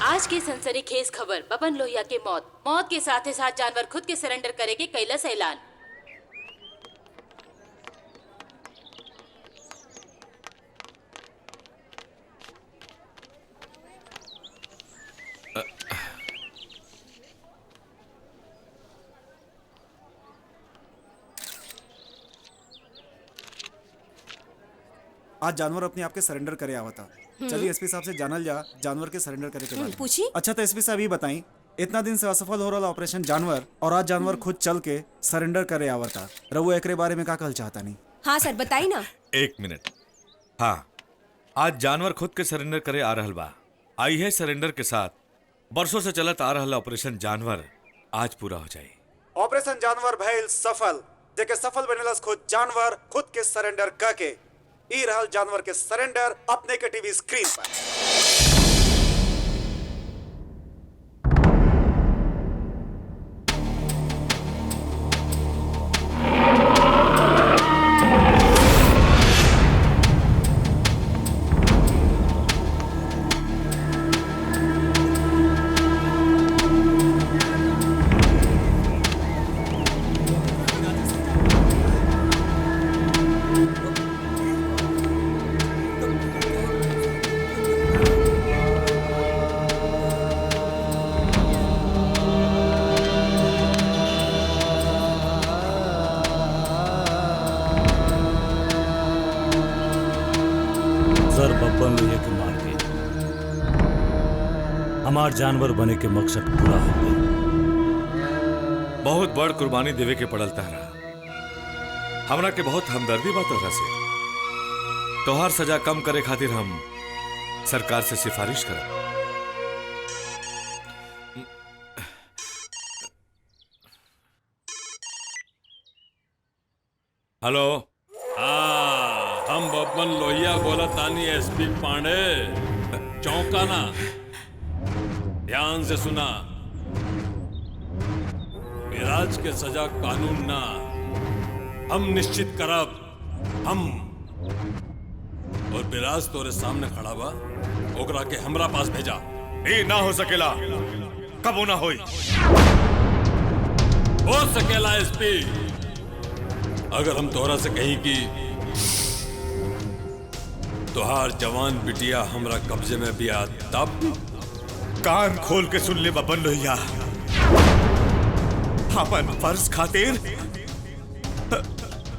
आज की सनसनीखेज खबर, बबन लोहिया की मौत के साथ ही साथ जानवर खुद के सरेंडर करेगी, कैलाश ऐलान। आज जानवर अपने आप के सरेंडर करे आवा था। चलिए एसपी साहब से जानल जा जानवर के सरेंडर करे के बारे में। पूछी। अच्छा तो एसपी साहब ये बताई, इतना दिन से असफल हो रहा ऑपरेशन जानवर और आज जानवर खुद चल के सरेंडर करे आवा था। रघु एकरे बारे में का कहल चाहता नहीं? हाँ सर बताई ना। एक मिनट। हाँ, आज जानवर खुद के सरेंडर करे आ रहल बा। आई है सरेंडर के साथ बरसों से चलत आ रहल ऑपरेशन जानवर आज पूरा हो जाए। ऑपरेशन जानवर भइल सफल। जेके सफल बनेलस खुद जानवर खुद के सरेंडर करके। ई रहल जानवर के सरेंडर अपने के टीवी स्क्रीन पर। सर बब्बन लोहिया के मार के हमार जानवर बने के मकसद पूरा हो गया। बहुत बड़ कुर्बानी देवे के पड़ल तारा। हमरा के बहुत हमदर्दी बा तोहरा से। तोहार सजा कम करे खातिर हम सरकार से सिफारिश करब। हेलो। हम बब्बन लोहिया बोला तानी एसपी पांडे। चौंकाना, ध्यान से सुना। विराज के सजा कानून ना हम निश्चित करब। हम और विराज तोरे सामने खड़ा बा, ओकरा के हमरा पास भेजा। ये ना हो सकेला, कबो ना होई। हो सकेला एसपी, अगर हम तोहरा से कहीं कि तोहार जवान बिटिया हमरा कब्जे में भी आ, तब कान खोल के सुन ले बब्बन लोहिया। अपन फर्ज खातिर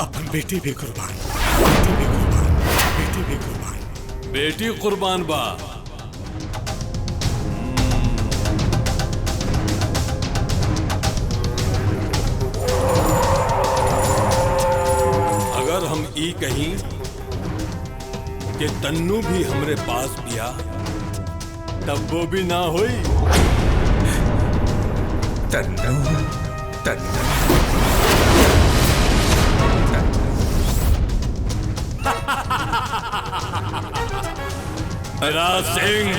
अपन बेटी भी कुर्बान, बेटी भी कुर्बान, बेटी भी कुर्बान। बेटी कुर्बान बा। अगर हम ई कहीं कि तन्नू भी हमरे पास पिया, तब वो भी ना होई। तन्नू, तन्नू। विराज सिंह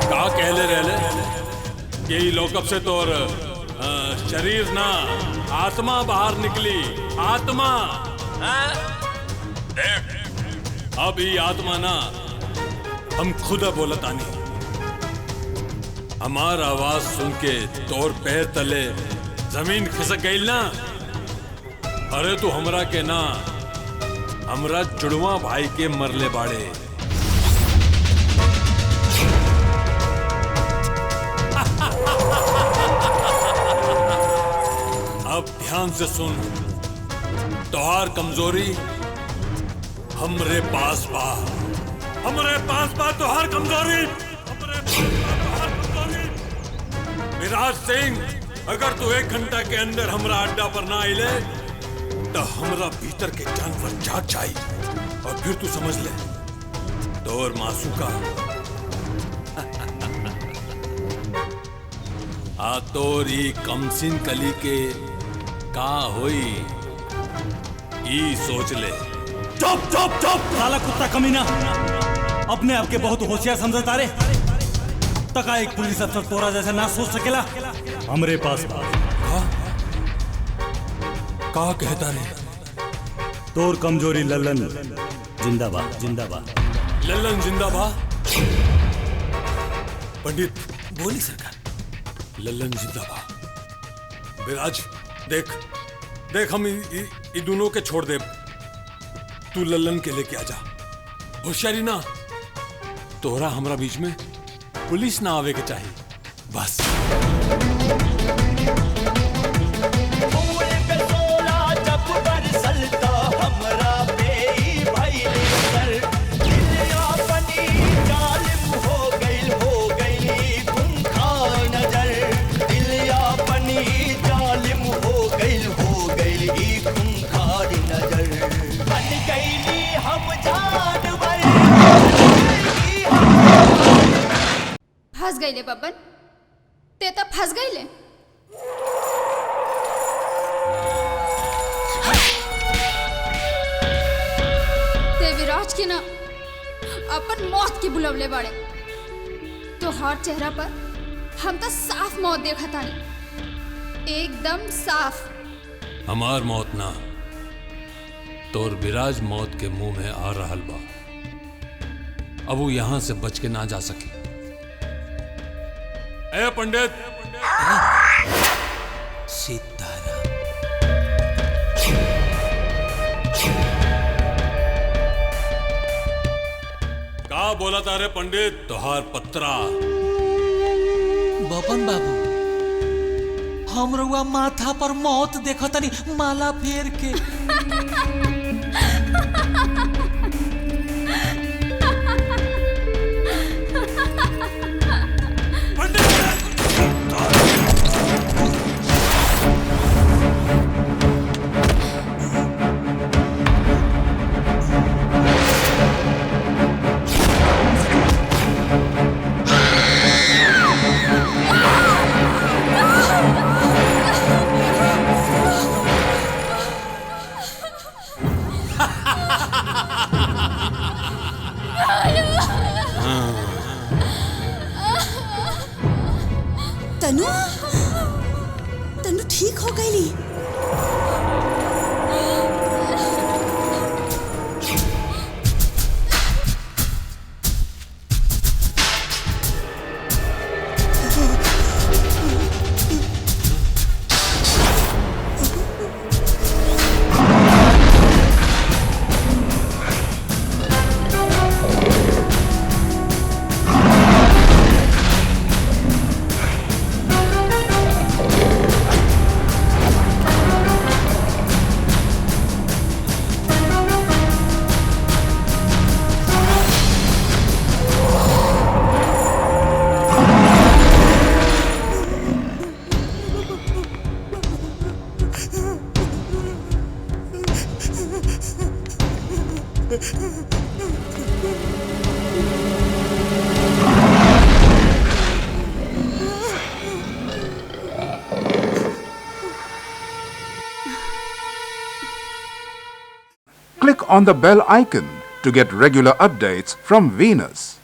का कहले रहले कि ई लोकअप से तोर शरीर ना आत्मा बाहर निकली। आत्मा देख, अब ये आत्मा ना हम खुद बोलत आनी। हमार आवाज सुन के तोर पैर तले जमीन खिसक गई ना। अरे तू हमरा के ना, हमरा जुड़वा भाई के मरले बाड़े। अब ध्यान से सुन, तोहार कमजोरी हमरे पास बा। हमरे पास बा तोहार कमजोरी। हमरे पास बा तोहार कमजोरी। विराज सिंह, अगर तू 1 घंटा के अंदर हमरा अड्डा पर ना आइले तो हमरा भीतर के जानवर जाग जाई और फिर तू समझ ले तोर मासूका आ तोरी कमसिन कली के का होई ई सोच ले। चुप चुप चुप, काला कुत्ता कमीना। अपने आप के बहुत होशियार समझता रे। तका एक पुलिस अफसर तोरा जैसे ना सोच सकेला। हमरे पास का कहता रे? तोर कमजोरी लल्लन जिंदाबाद जिंदाबाद। लल्लन जिंदाबाद। पंडित बोली सरकार, लल्लन जिंदाबाद। विराज देख देख, हम इ दोनों के छोड़ दे, तू लल्लन के लेके आजा। होशियारी ना, तोहरा हमरा बीच में पुलिस ना आवे के चाहिए बस। फंस गईले बब्बन, ते तो फंस गईले। ते विराज की ना अपन मौत की बुलवले बाड़े। तो हर चेहरा पर हम तो साफ मौत देखा तानी, एकदम साफ। हमार मौत ना, तोर विराज मौत के मुंह में आ रहल बा। अब वो यहां से बच के ना जा सके। ए पंडित, सीताराम। का बोला तारे पंडित? तोहार पत्रा। बबन बाबू, हम रउआ माथा पर मौत देखो तनी माला फेर के। तनु तनु ठीक हो गई। Click on the bell icon to get regular updates from Venus.